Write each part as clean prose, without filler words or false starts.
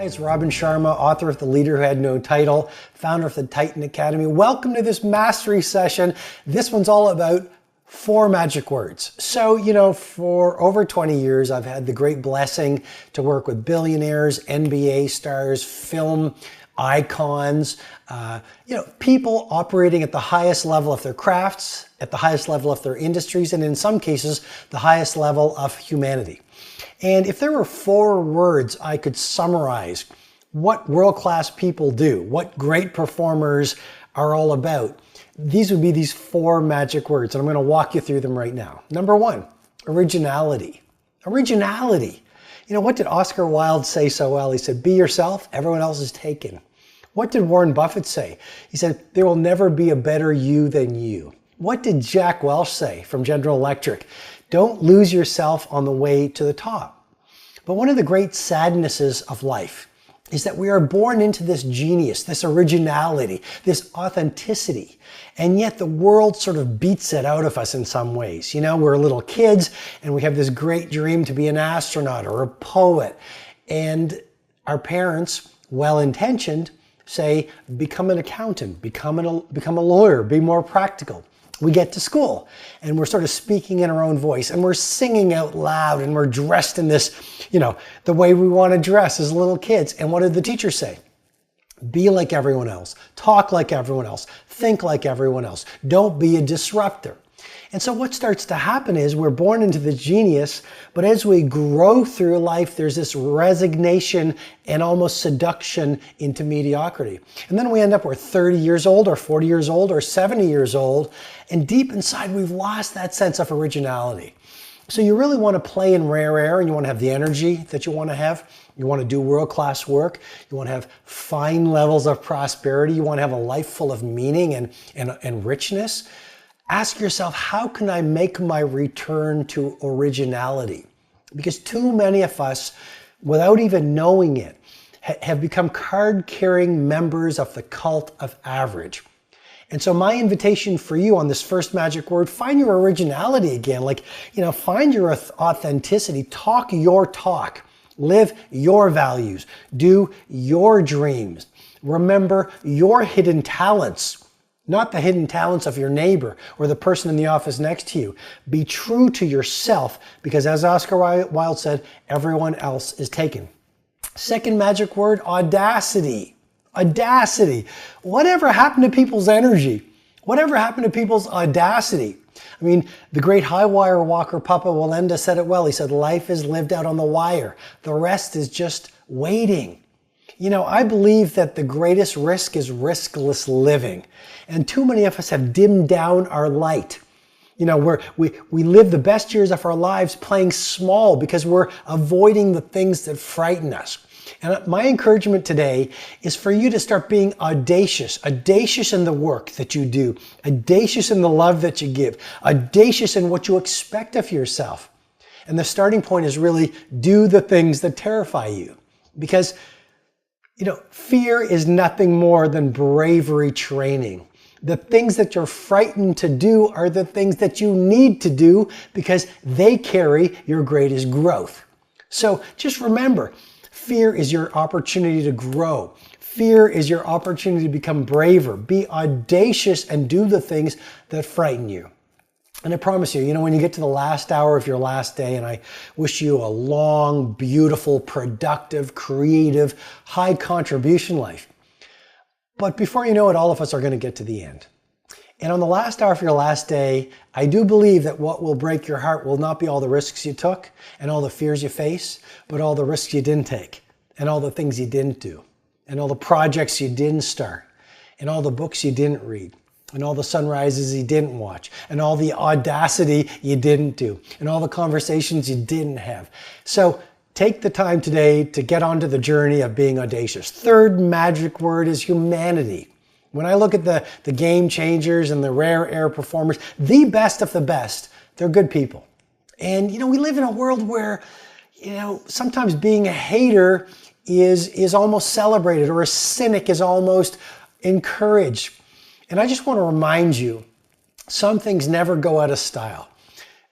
Hi, it's Robin Sharma, author of The Leader Who Had No Title, founder of the Titan Academy. Welcome to this mastery session. This one's all about 4 magic words. So, for over 20 years, I've had the great blessing to work with billionaires, NBA stars, film icons, people operating at the highest level of their crafts, at the highest level of their industries, and in some cases, the highest level of humanity. And if there were 4 words I could summarize what world-class people do, what great performers are all about, these would be these 4 magic words, and I'm going to walk you through them right now. Number 1, originality. Originality. What did Oscar Wilde say so well? He said, "Be yourself, everyone else is taken." What did Warren Buffett say? He said, "There will never be a better you than you." What did Jack Welch say from General Electric? "Don't lose yourself on the way to the top." But one of the great sadnesses of life is that we are born into this genius, this originality, this authenticity, and yet the world sort of beats it out of us in some ways. We're little kids and we have this great dream to be an astronaut or a poet, and our parents, well-intentioned, say, become an accountant, become a lawyer, be more practical. We get to school and we're sort of speaking in our own voice and we're singing out loud and we're dressed in this, the way we want to dress as little kids. And what did the teacher say? Be like everyone else, talk like everyone else, think like everyone else. Don't be a disruptor. And so what starts to happen is we're born into the genius, but as we grow through life, there's this resignation and almost seduction into mediocrity. And then we end up, we're 30 years old or 40 years old or 70 years old, and deep inside we've lost that sense of originality. So you really want to play in rare air and you want to have the energy that you want to have. You want to do world-class work. You want to have fine levels of prosperity. You want to have a life full of meaning and richness. Ask yourself, how can I make my return to originality? Because too many of us, without even knowing it, have become card-carrying members of the cult of average. And so my invitation for you on this first magic word, find your originality again. Find your authenticity, talk your talk, live your values, do your dreams. Remember your hidden talents. Not the hidden talents of your neighbor or the person in the office next to you. Be true to yourself because, as Oscar Wilde said, everyone else is taken. Second magic word, audacity. Audacity. Whatever happened to people's energy? Whatever happened to people's audacity? The great high wire walker Papa Wallenda said it well. He said, life is lived out on the wire. The rest is just waiting. I believe that the greatest risk is riskless living. And too many of us have dimmed down our light. We live the best years of our lives playing small because we're avoiding the things that frighten us. And my encouragement today is for you to start being audacious in the work that you do, audacious in the love that you give, audacious in what you expect of yourself. And the starting point is really do the things that terrify you. Because fear is nothing more than bravery training. The things that you're frightened to do are the things that you need to do because they carry your greatest growth. So just remember, fear is your opportunity to grow. Fear is your opportunity to become braver. Be audacious and do the things that frighten you. And I promise you, when you get to the last hour of your last day, and I wish you a long, beautiful, productive, creative, high contribution life. But before you know it, all of us are going to get to the end. And on the last hour of your last day, I do believe that what will break your heart will not be all the risks you took and all the fears you face, but all the risks you didn't take and all the things you didn't do and all the projects you didn't start and all the books you didn't read and all the sunrises you didn't watch and all the audacity you didn't do and all the conversations you didn't have. So take the time today to get onto the journey of being audacious. Third magic word is humanity. When I look at the game changers and the rare air performers, the best of the best, they're good people. And we live in a world where, sometimes being a hater is almost celebrated or a cynic is almost encouraged. And I just want to remind you, some things never go out of style.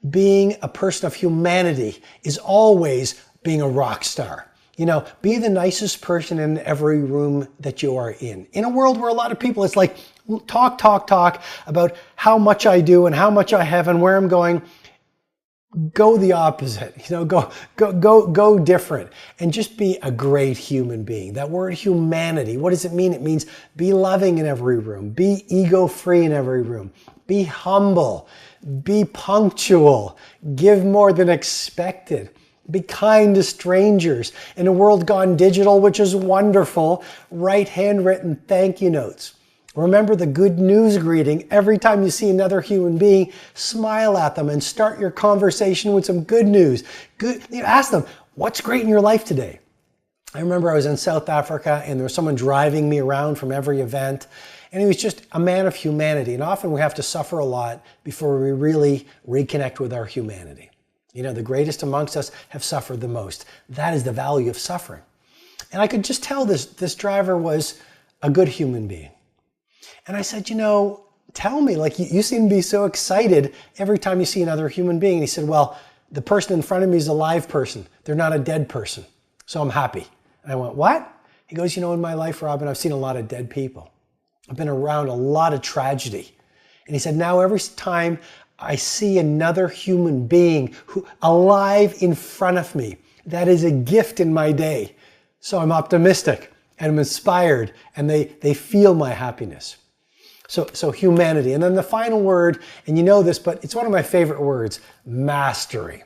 Being a person of humanity is always being a rock star. Be the nicest person in every room that you are in. In a world where a lot of people, it's like talk about how much I do and how much I have and where I'm going. Go the opposite, go different and just be a great human being. That word humanity, what does it mean? It means be loving in every room, be ego-free in every room, be humble, be punctual, give more than expected. Be kind to strangers. In a world gone digital, which is wonderful, write handwritten thank you notes. Remember the good news greeting. Every time you see another human being, smile at them and start your conversation with some good news. Ask them, what's great in your life today? I remember I was in South Africa and there was someone driving me around from every event, and he was just a man of humanity. And often we have to suffer a lot before we really reconnect with our humanity. The greatest amongst us have suffered the most. That is the value of suffering. And I could just tell this driver was a good human being. And I said, tell me, you seem to be so excited every time you see another human being. And he said, well, the person in front of me is a live person. They're not a dead person. So I'm happy. And I went, what? He goes, in my life, Robin, I've seen a lot of dead people. I've been around a lot of tragedy. And he said, now every time I see another human being alive in front of me, that is a gift in my day. So I'm optimistic and I'm inspired and they feel my happiness. So humanity. And then the final word, and you know this, but it's one of my favorite words, mastery.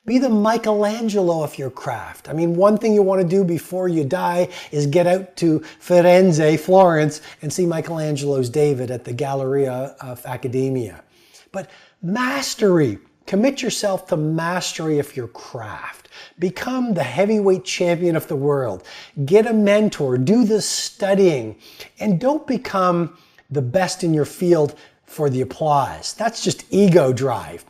Be the Michelangelo of your craft. One thing you want to do before you die is get out to Firenze, Florence, and see Michelangelo's David at the Galleria of Accademia. But mastery, commit yourself to mastery of your craft. Become the heavyweight champion of the world. Get a mentor, do the studying, and don't become the best in your field for the applause. That's just ego drive.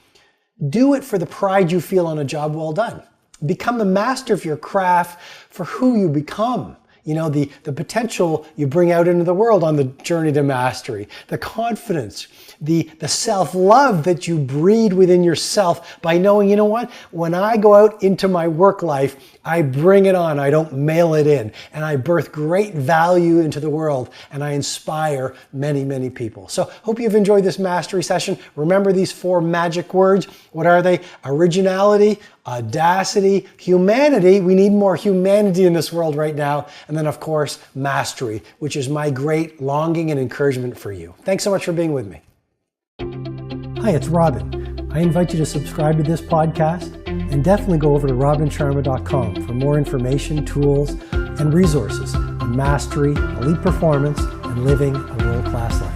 Do it for the pride you feel on a job well done. Become the master of your craft for who you become. The potential you bring out into the world on the journey to mastery, the confidence, the self-love that you breed within yourself by knowing, what? When I go out into my work life, I bring it on. I don't mail it in. And I birth great value into the world and I inspire many, many people. So hope you've enjoyed this mastery session. Remember these 4 magic words. What are they? Originality, audacity, humanity. We need more humanity in this world right now. And then, of course, mastery, which is my great longing and encouragement for you. Thanks so much for being with me. Hi, it's Robin. I invite you to subscribe to this podcast and definitely go over to robinsharma.com for more information, tools, and resources on mastery, elite performance, and living a world-class life.